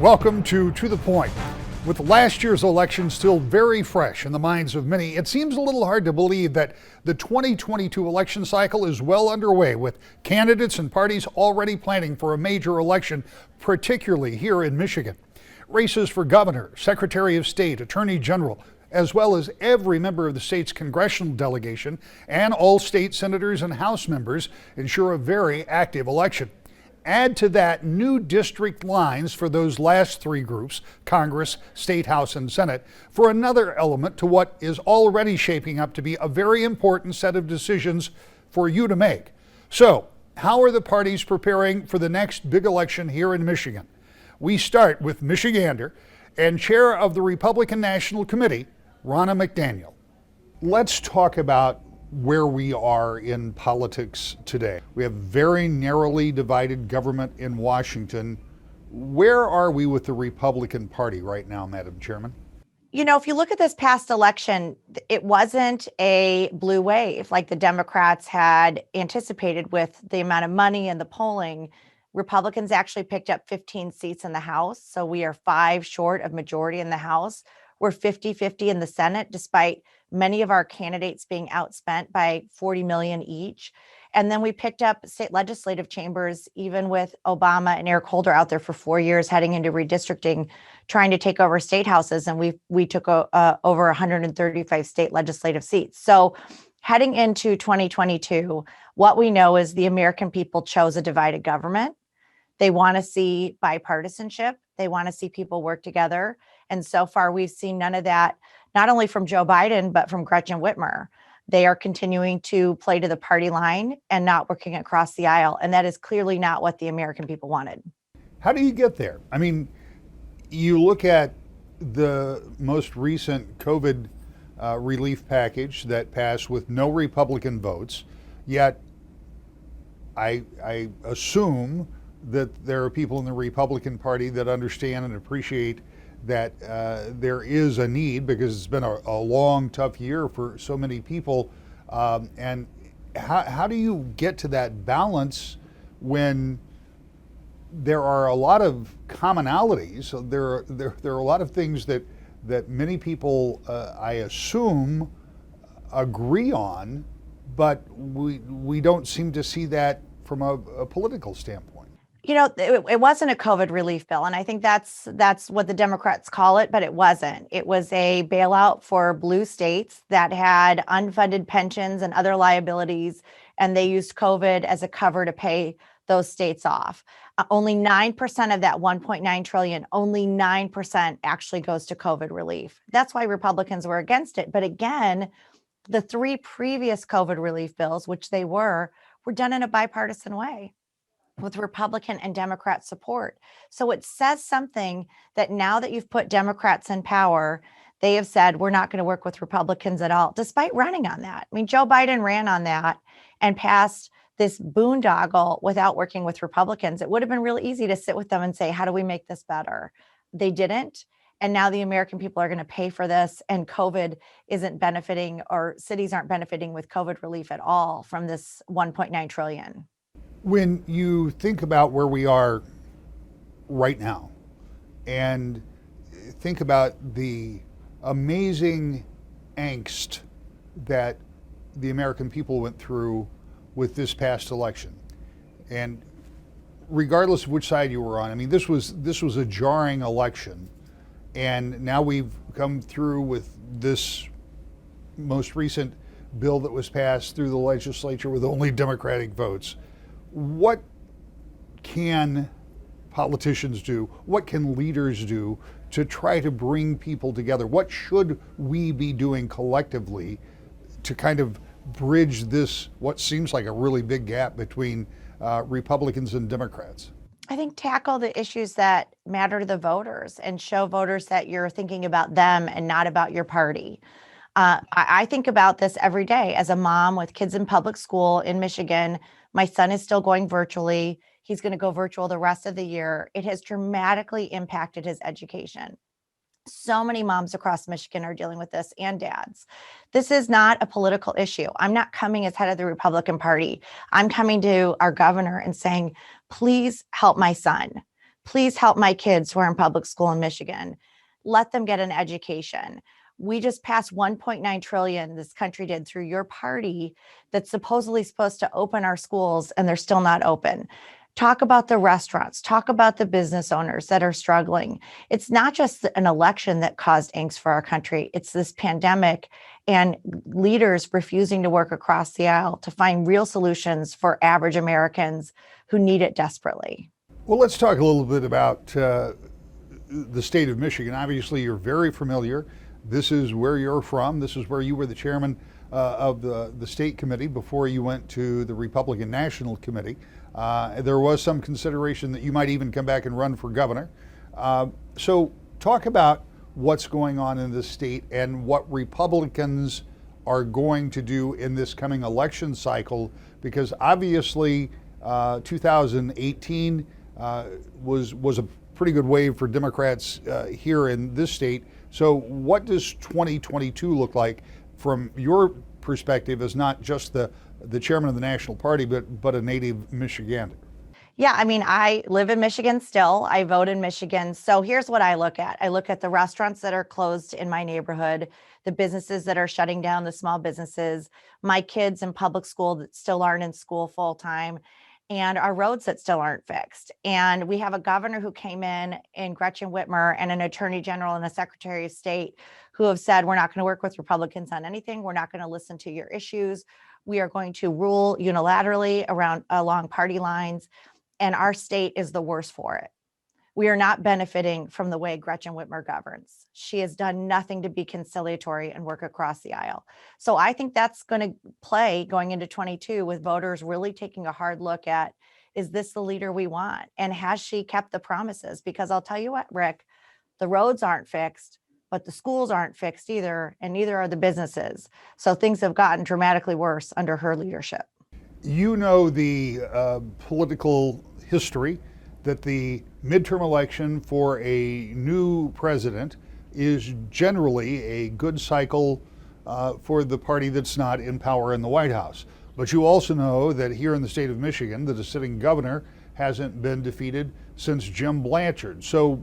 Welcome to the Point. With last year's election still very fresh in the minds of many, it seems a little hard to believe that the 2022 election cycle is well underway, with candidates and parties already planning for a major election, particularly here in Michigan. Races for governor, secretary of state, attorney general, as well as every member of the state's congressional delegation and all state senators and House members ensure a very active election. Add to that new district lines for those last three groups, Congress, State, House, and Senate, for another element to what is already shaping up to be a very important set of decisions for you to make. So, how are the parties preparing for the next big election here in Michigan? We start with Michigander and chair of the Republican National Committee, McDaniel. Let's talk about where we are in politics today. We have very narrowly divided government in Washington. Where are we with the Republican Party right now, Madam Chairman? You know, if you look at this past election, it wasn't a blue wave like the Democrats had anticipated with the amount of money and the polling. Republicans actually picked up 15 seats in the House, so we are 5 short of majority in the House. We're 50-50 in the Senate, despite many of our candidates being outspent by 40 million each. And then we picked up state legislative chambers, even with Obama and Eric Holder out there for 4 years, heading into redistricting, trying to take over state houses. And we took over 135 state legislative seats. So heading into 2022, what we know is the American people chose a divided government. They want to see bipartisanship. They want to see people work together. And so far, we've seen none of that, not only from Joe Biden, but from Gretchen Whitmer. They are continuing to play to the party line and not working across the aisle. And that is clearly not what the American people wanted. How do you get there? I mean, you look at the most recent COVID relief package that passed with no Republican votes, yet I assume that there are people in the Republican Party that understand and appreciate that there is a need, because it's been a long, tough year for so many people. And how do you get to that balance when there are a lot of commonalities? So there are a lot of things that many people, I assume, agree on, but we don't seem to see that from a political standpoint. You know, it wasn't a COVID relief bill, and I think that's what the Democrats call it, but it wasn't. It was a bailout for blue states that had unfunded pensions and other liabilities, and they used COVID as a cover to pay those states off. Only 9% of that 1.9 trillion, only 9% actually goes to COVID relief. That's why Republicans were against it. But again, the 3 previous COVID relief bills, which they were done in a bipartisan way, with Republican and Democrat support. So it says something that now that you've put Democrats in power, they have said, we're not going to work with Republicans at all, despite running on that. I mean, Joe Biden ran on that and passed this boondoggle without working with Republicans. It would have been really easy to sit with them and say, how do we make this better? They didn't. And now the American people are going to pay for this, and COVID isn't benefiting, or cities aren't benefiting with COVID relief at all from this 1.9 trillion. When you think about where we are right now and think about the amazing angst that the American people went through with this past election, and regardless of which side you were on, I mean, this was a jarring election, and now we've come through with this most recent bill that was passed through the legislature with only Democratic votes. What can politicians do? What can leaders do to try to bring people together? What should we be doing collectively to kind of bridge this, what seems like a really big gap between Republicans and Democrats? I think tackle the issues that matter to the voters and show voters that you're thinking about them and not about your party. I think about this every day as a mom with kids in public school in Michigan. My son is still going virtually. He's going to go virtual the rest of the year. It has dramatically impacted his education. So many moms across Michigan are dealing with this, and dads. This is not a political issue. I'm not coming as head of the Republican Party. I'm coming to our governor and saying, please help my son. Please help my kids who are in public school in Michigan. Let them get an education. We just passed 1.9 trillion, this country did, through your party, that's supposedly supposed to open our schools, and they're still not open. Talk about the restaurants, talk about the business owners that are struggling. It's not just an election that caused angst for our country. It's this pandemic and leaders refusing to work across the aisle to find real solutions for average Americans who need it desperately. Well, let's talk a little bit about the state of Michigan. Obviously, you're very familiar. This is where you're from. This is where you were the chairman of the state committee before you went to the Republican National Committee. There was some consideration that you might even come back and run for governor. So talk about what's going on in this state and what Republicans are going to do in this coming election cycle, because obviously 2018 was a pretty good wave for Democrats here in this state. So what does 2022 look like from your perspective as not just the chairman of the National Party, but a native Michigander? Yeah, I mean, I live in Michigan still. I vote in Michigan. So here's what I look at. I look at the restaurants that are closed in my neighborhood, the businesses that are shutting down, the small businesses, my kids in public school that still aren't in school full time, and our roads that still aren't fixed. And we have a governor who came in Gretchen Whitmer, and an attorney general and a secretary of state who have said, we're not going to work with Republicans on anything. We're not going to listen to your issues. We are going to rule unilaterally along party lines. And our state is the worst for it. We are not benefiting from the way Gretchen Whitmer governs. She has done nothing to be conciliatory and work across the aisle. So I think that's going to play going into 22 with voters really taking a hard look at, is this the leader we want? And has she kept the promises? Because I'll tell you what, Rick, the roads aren't fixed, but the schools aren't fixed either, and neither are the businesses. So things have gotten dramatically worse under her leadership. You know the political history that the midterm election for a new president is generally a good cycle for the party that's not in power in the White House. But you also know that here in the state of Michigan, that the sitting governor hasn't been defeated since Jim Blanchard. So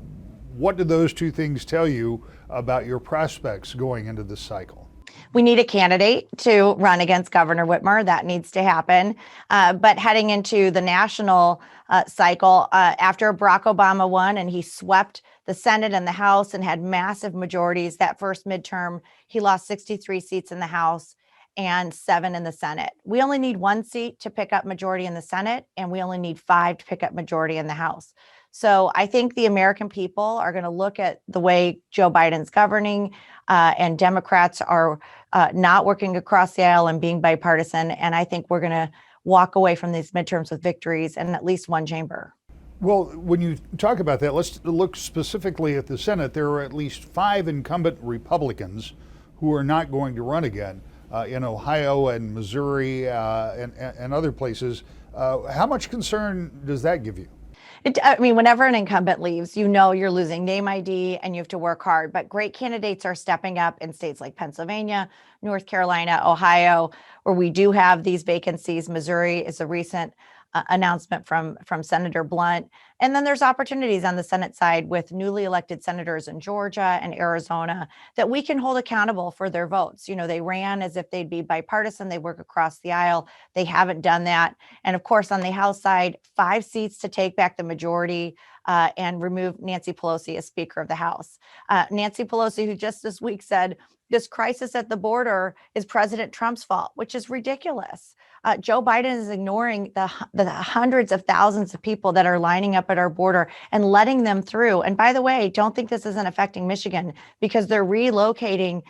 what do those two things tell you about your prospects going into this cycle? We need a candidate to run against Governor Whitmer. That needs to happen. But heading into the national cycle, after Barack Obama won and he swept the Senate and the House and had massive majorities, that first midterm, he lost 63 seats in the House and 7 in the Senate. We only need 1 seat to pick up majority in the Senate, and we only need 5 to pick up majority in the House. So I think the American people are going to look at the way Joe Biden's governing, and Democrats are not working across the aisle and being bipartisan. And I think we're going to walk away from these midterms with victories in at least one chamber. Well, when you talk about that, let's look specifically at the Senate. There are at least 5 incumbent Republicans who are not going to run again in Ohio and Missouri and other places. How much concern does that give you? I mean, whenever an incumbent leaves, you know you're losing name ID and you have to work hard. But great candidates are stepping up in states like Pennsylvania, North Carolina, Ohio, where we do have these vacancies. Missouri is a recent announcement from Senator Blunt. And then there's opportunities on the Senate side with newly elected senators in Georgia and Arizona that we can hold accountable for their votes. You know, they ran as if they'd be bipartisan. They work across the aisle. They haven't done that. And of course, on the House side, 5 seats to take back the majority and remove Nancy Pelosi as Speaker of the House. Nancy Pelosi, who just this week said, this crisis at the border is President Trump's fault, which is ridiculous. Joe Biden is ignoring the hundreds of thousands of people that are lining up at our border and letting them through. And by the way, don't think this isn't affecting Michigan, because they're relocating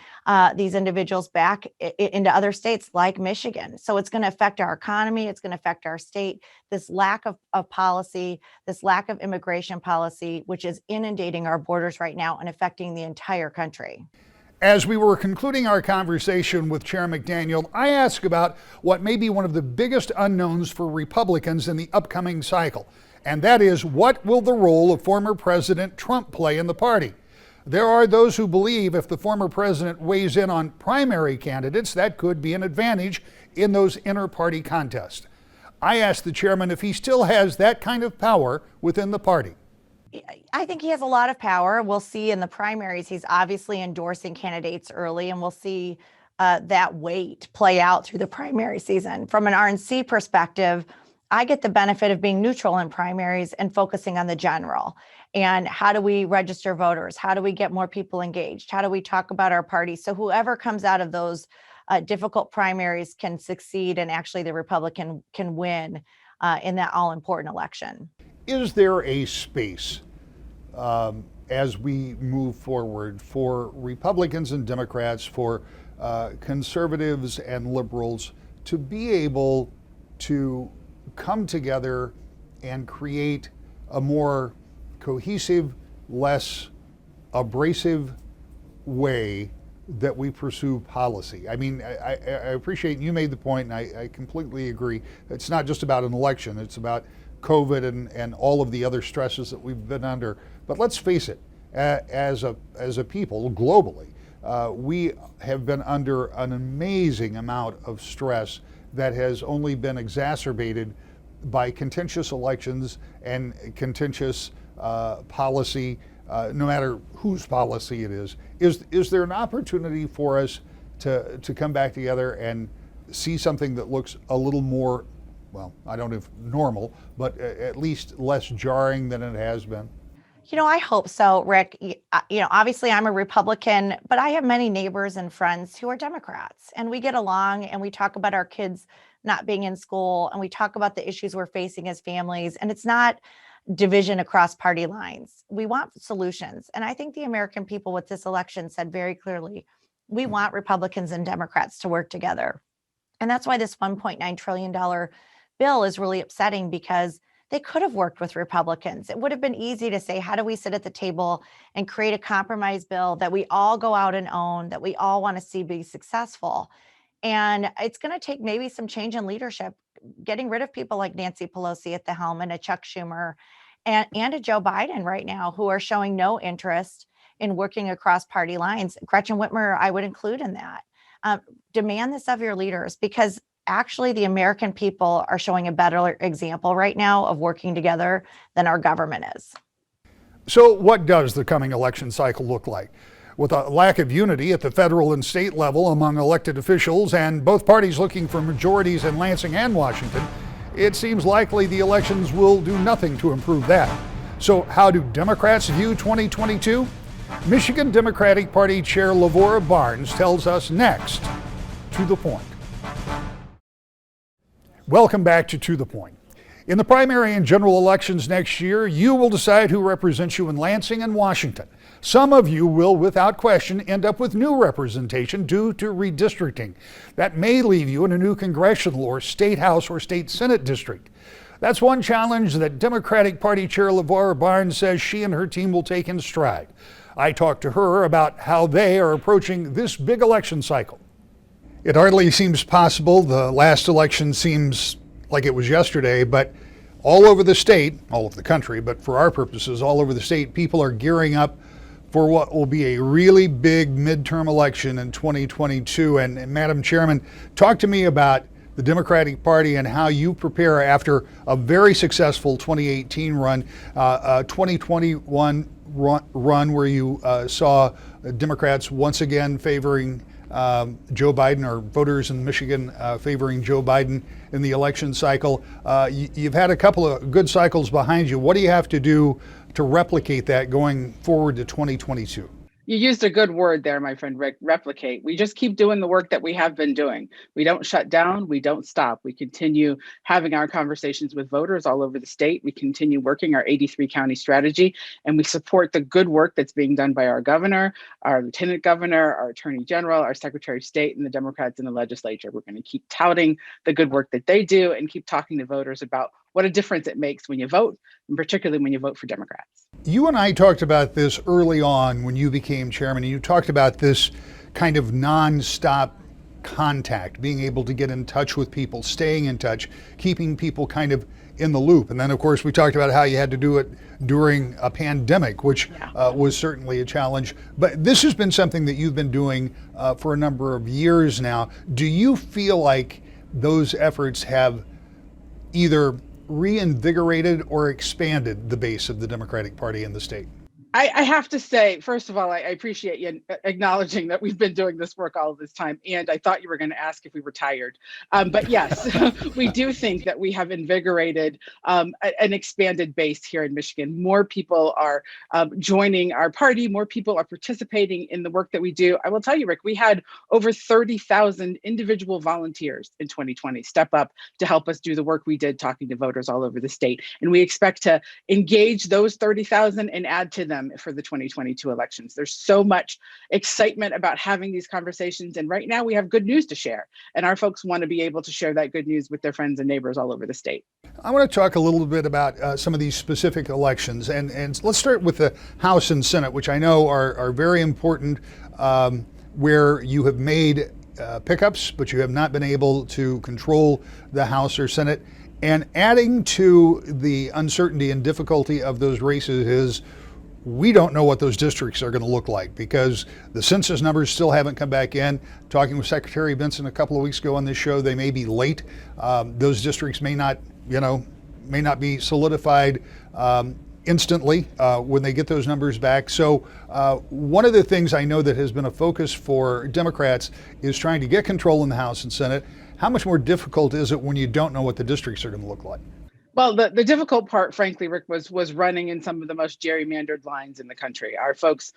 these individuals back into other states like Michigan. So it's going to affect our economy. It's going to affect our state. This lack of policy, this lack of immigration policy, which is inundating our borders right now and affecting the entire country. As we were concluding our conversation with Chair McDaniel, I asked about what may be one of the biggest unknowns for Republicans in the upcoming cycle, and that is, what will the role of former President Trump play in the party? There are those who believe if the former president weighs in on primary candidates, that could be an advantage in those inter-party contests. I asked the chairman if he still has that kind of power within the party. I think he has a lot of power. We'll see in the primaries. He's obviously endorsing candidates early, and we'll see that weight play out through the primary season. From an RNC perspective, I get the benefit of being neutral in primaries and focusing on the general. And how do we register voters? How do we get more people engaged? How do we talk about our party? So whoever comes out of those difficult primaries can succeed, and actually the Republican can win in that all-important election. Is there a space as we move forward for Republicans and Democrats, for conservatives and liberals to be able to come together and create a more cohesive, less abrasive way that we pursue policy? I mean, I appreciate you made the point, and I completely agree. It's not just about an election, it's about COVID and all of the other stresses that we've been under. But let's face it, as a people globally, we have been under an amazing amount of stress that has only been exacerbated by contentious elections and contentious policy, no matter whose policy it is. Is there an opportunity for us to come back together and see something that looks a little more, well, I don't know if normal, but at least less jarring than it has been? I hope so, Rick. Obviously I'm a Republican, but I have many neighbors and friends who are Democrats, and we get along and we talk about our kids not being in school, and we talk about the issues we're facing as families. And it's not division across party lines. We want solutions. And I think the American people with this election said very clearly, we want Republicans and Democrats to work together. And that's why this $1.9 trillion bill is really upsetting, because they could have worked with Republicans. It would have been easy to say, how do we sit at the table and create a compromise bill that we all go out and own, that we all want to see be successful? And it's going to take maybe some change in leadership, getting rid of people like Nancy Pelosi at the helm and a Chuck Schumer and a Joe Biden right now, who are showing no interest in working across party lines. Gretchen Whitmer, I would include in that. Demand this of your leaders, because actually the American people are showing a better example right now of working together than our government is. So what does the coming election cycle look like? With a lack of unity at the federal and state level among elected officials, and both parties looking for majorities in Lansing and Washington, it seems likely the elections will do nothing to improve that. So how do Democrats view 2022? Michigan Democratic Party Chair Lavora Barnes tells us next. To the Point. Welcome back to the Point. In the primary and general elections next year, you will decide who represents you in Lansing and Washington. Some of you will, without question, end up with new representation due to redistricting. That may leave you in a new congressional or state house or state senate district. That's one challenge that Democratic Party Chair Lavora Barnes says she and her team will take in stride. I talked to her about how they are approaching this big election cycle. It hardly seems possible. The last election seems like it was yesterday, but all over the state, all over the country, but for our purposes, all over the state, people are gearing up for what will be a really big midterm election in 2022. And Madam Chairman, talk to me about the Democratic Party and how you prepare after a very successful 2018 run, 2021 run where you saw Democrats once again favoring Joe Biden, or voters in Michigan favoring Joe Biden in the election cycle. You've had a couple of good cycles behind you. What do you have to do to replicate that going forward to 2022? You used a good word there, my friend Rick, replicate. We just keep doing the work that we have been doing. We don't shut down, we don't stop. We continue having our conversations with voters all over the state. We continue working our 83 county strategy, and we support the good work that's being done by our governor, our lieutenant governor, our attorney general, our secretary of state, and the Democrats in the legislature. We're going to keep touting the good work that they do and keep talking to voters about what a difference it makes when you vote, and particularly when you vote for Democrats. You and I talked about this early on when you became chairman, and you talked about this kind of nonstop contact, being able to get in touch with people, staying in touch, keeping people kind of in the loop. And then, of course, we talked about how you had to do it during a pandemic, which was certainly a challenge. But this has been something that you've been doing for a number of years now. Do you feel like those efforts have either reinvigorated or expanded the base of the Democratic Party in the state? I have to say, first of all, I appreciate you acknowledging that we've been doing this work all of this time. And I thought you were going to ask if we were tired. But yes, we do think that we have invigorated an expanded base here in Michigan. More people are joining our party. More people are participating in the work that we do. I will tell you, Rick, we had over 30,000 individual volunteers in 2020 step up to help us do the work we did talking to voters all over the state. And we expect to engage those 30,000 and add to them for the 2022 elections. There's so much excitement about having these conversations. And right now we have good news to share. And our folks want to be able to share that good news with their friends and neighbors all over the state. I want to talk a little bit about some of these specific elections. And let's start with the House and Senate, which I know are very important, where you have made pickups, but you have not been able to control the House or Senate. And adding to the uncertainty and difficulty of those races is we don't know what those districts are going to look like because the census numbers still haven't come back in. Talking with Secretary Vincent a couple of weeks ago on this show, they may be late. Those districts may not be solidified instantly when they get those numbers back. So one of the things I know that has been a focus for Democrats is trying to get control in the House and Senate. How much more difficult is it when you don't know what the districts are going to look like? Well, the difficult part, frankly, Rick, was running in some of the most gerrymandered lines in the country. Our folks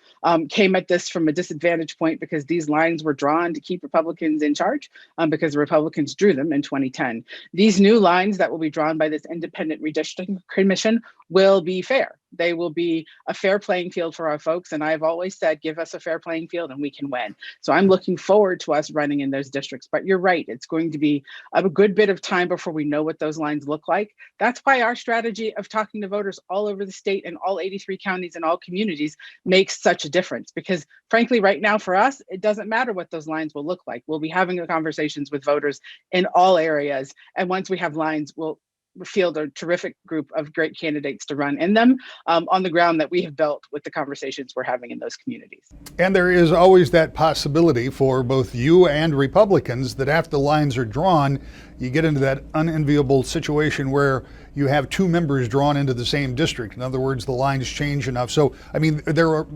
came at this from a disadvantage point because these lines were drawn to keep Republicans in charge because the Republicans drew them in 2010. These new lines that will be drawn by this independent redistricting commission will be fair. They will be a fair playing field for our folks. And I've always said, give us a fair playing field and we can win. So I'm looking forward to us running in those districts. But you're right, it's going to be a good bit of time before we know what those lines look like. That's why our strategy of talking to voters all over the state and all 83 counties and all communities makes such a difference. Because frankly, right now for us, it doesn't matter what those lines will look like. We'll be having the conversations with voters in all areas. And once we have lines, we'll field a terrific group of great candidates to run in them on the ground that we have built with the conversations we're having in those communities. And there is always that possibility for both you and Republicans that after the lines are drawn, you get into that unenviable situation where you have two members drawn into the same district. In other words, the lines change enough. So, I mean, there are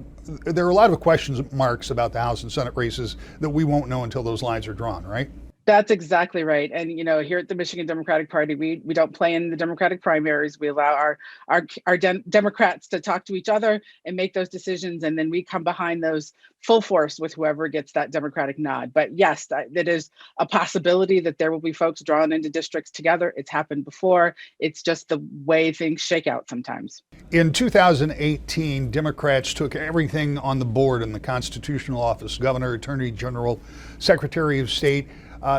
a lot of question marks about the House and Senate races that we won't know until those lines are drawn, right? That's exactly right. And, you know, here at the Michigan Democratic Party, we don't play in the Democratic primaries. We allow our Democrats to talk to each other and make those decisions. And then we come behind those full force with whoever gets that Democratic nod. But yes, that is a possibility that there will be folks drawn into districts together. It's happened before. It's just the way things shake out sometimes. In 2018, Democrats took everything on the board in the constitutional office, governor, attorney general, secretary of state.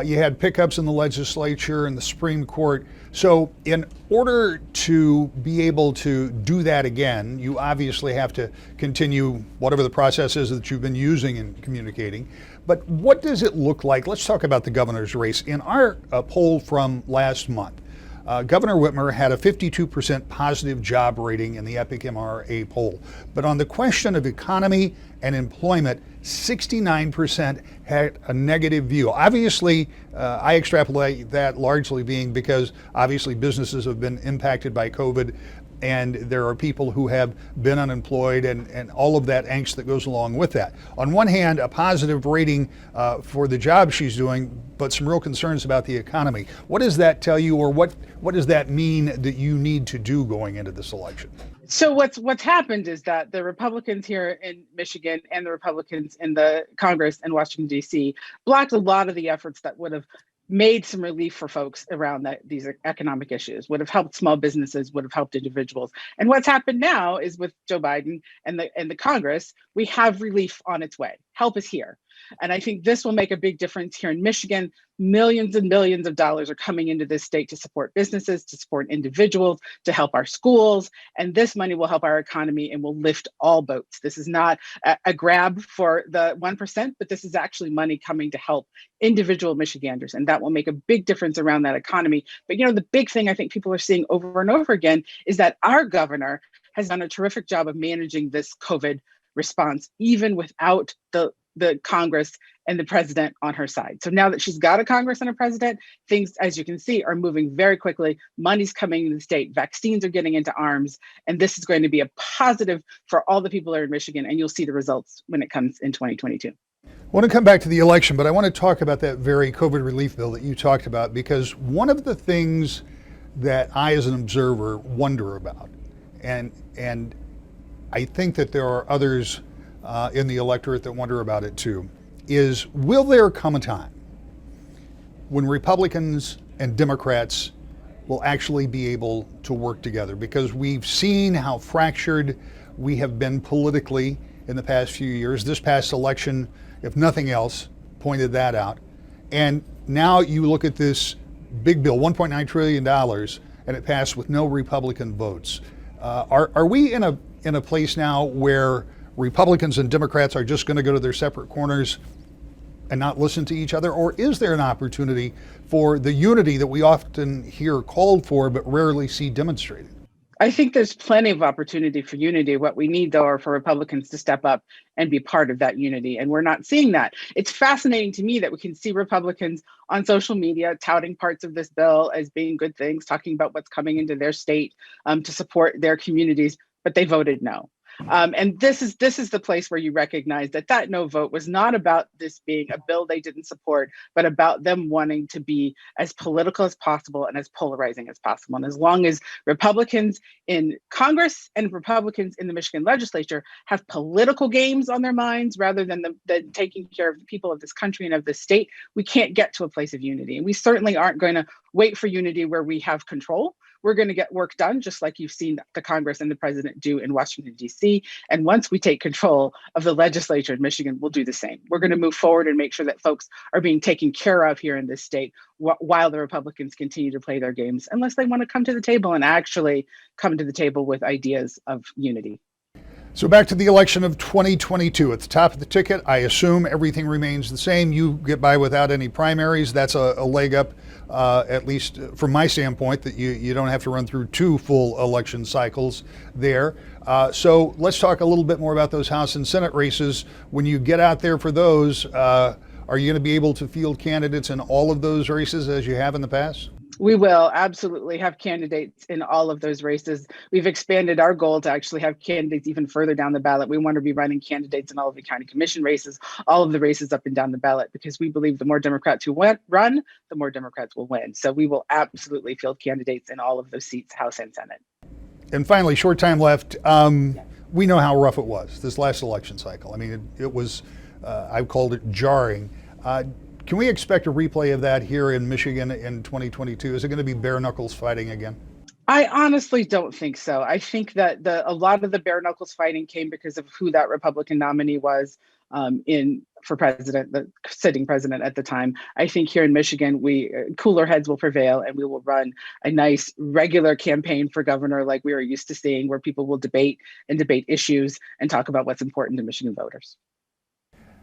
You had pickups in the legislature and the Supreme Court. So in order to be able to do that again, you obviously have to continue whatever the process is that you've been using in communicating. But what does it look like? Let's talk about the governor's race. In our poll from last month, Governor Whitmer had a 52% positive job rating in the Epic MRA poll. But on the question of economy and employment, 69% had a negative view. Obviously, I extrapolate that largely being because obviously businesses have been impacted by COVID and there are people who have been unemployed and all of that angst that goes along with that. On one hand, a positive rating for the job she's doing, but some real concerns about the economy. What does that tell you, or what does that mean that you need to do going into this election? So what's happened is that the Republicans here in Michigan and the Republicans in the Congress in Washington, D.C. blocked a lot of the efforts that would have made some relief for folks around these economic issues, would have helped small businesses, would have helped individuals. And what's happened now is with Joe Biden and the Congress, we have relief on its way. Help is here. And I think this will make a big difference here in Michigan. Millions and millions of dollars are coming into this state to support businesses, to support individuals, to help our schools. And this money will help our economy and will lift all boats. This is not a grab for the 1%, but this is actually money coming to help individual Michiganders. And that will make a big difference around that economy. But, you know, the big thing I think people are seeing over and over again is that our governor has done a terrific job of managing this COVID response, even without the the Congress and the president on her side. So now that she's got a Congress and a president, things, as you can see, are moving very quickly. Money's coming into the state, vaccines are getting into arms, and this is going to be a positive for all the people that are in Michigan, and you'll see the results when it comes in 2022. I want to come back to the election, but I want to talk about that very COVID relief bill that you talked about, because one of the things that I, as an observer, wonder about, and I think that there are others in the electorate that wonder about it too, is will there come a time when Republicans and Democrats will actually be able to work together? Because we've seen how fractured we have been politically in the past few years. This past election, if nothing else, pointed that out. And now you look at this big bill, $1.9 trillion, and it passed with no Republican votes. Are we in a place now where Republicans and Democrats are just going to go to their separate corners and not listen to each other? Or is there an opportunity for the unity that we often hear called for but rarely see demonstrated? I think there's plenty of opportunity for unity. What we need, though, are for Republicans to step up and be part of that unity. And we're not seeing that. It's fascinating to me that we can see Republicans on social media touting parts of this bill as being good things, talking about what's coming into their state to support their communities, but they voted no. And this is the place where you recognize that no vote was not about this being a bill they didn't support, but about them wanting to be as political as possible and as polarizing as possible. And as long as Republicans in Congress and Republicans in the Michigan legislature have political games on their minds rather than taking care of the people of this country and of this state, we can't get to a place of unity. And we certainly aren't going to wait for unity where we have control. We're going to get work done, just like you've seen the Congress and the president do in Washington, D.C. And once we take control of the legislature in Michigan, we'll do the same. We're going to move forward and make sure that folks are being taken care of here in this state while the Republicans continue to play their games, unless they want to come to the table and actually come to the table with ideas of unity. So back to the election of 2022. At the top of the ticket, I assume everything remains the same. You get by without any primaries. That's a leg up, at least from my standpoint, that you don't have to run through 2 full election cycles there. So let's talk a little bit more about those House and Senate races. When you get out there for those, are you going to be able to field candidates in all of those races as you have in the past? We will absolutely have candidates in all of those races. We've expanded our goal to actually have candidates even further down the ballot. We want to be running candidates in all of the county commission races, all of the races up and down the ballot, because we believe the more Democrats who run, the more Democrats will win. So we will absolutely field candidates in all of those seats, House and Senate. And finally, short time left. We know how rough it was this last election cycle. I mean, it was, I've called it jarring. Can we expect a replay of that here in Michigan in 2022? Is it going to be bare knuckles fighting again? I honestly don't think so. I think that a lot of the bare knuckles fighting came because of who that Republican nominee was for president, the sitting president at the time. I think here in Michigan, cooler heads will prevail, and we will run a nice regular campaign for governor like we are used to seeing, where people will debate issues and talk about what's important to Michigan voters.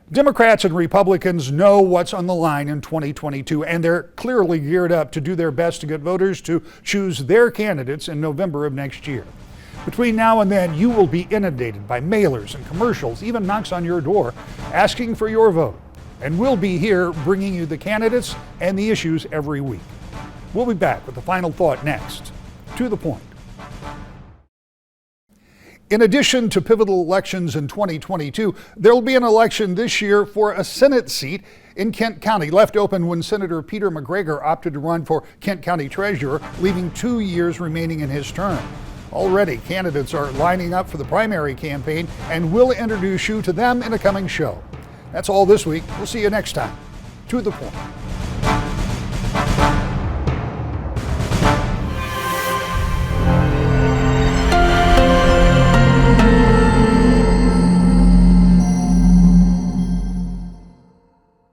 Democrats and Republicans know what's on the line in 2022, and they're clearly geared up to do their best to get voters to choose their candidates in November of next year. Between now and then, you will be inundated by mailers and commercials, even knocks on your door, asking for your vote. And we'll be here bringing you the candidates and the issues every week. We'll be back with the final thought next. To the point. In addition to pivotal elections in 2022, there will be an election this year for a Senate seat in Kent County, left open when Senator Peter McGregor opted to run for Kent County Treasurer, leaving 2 years remaining in his term. Already, candidates are lining up for the primary campaign, and we'll introduce you to them in a coming show. That's all this week. We'll see you next time. To the point.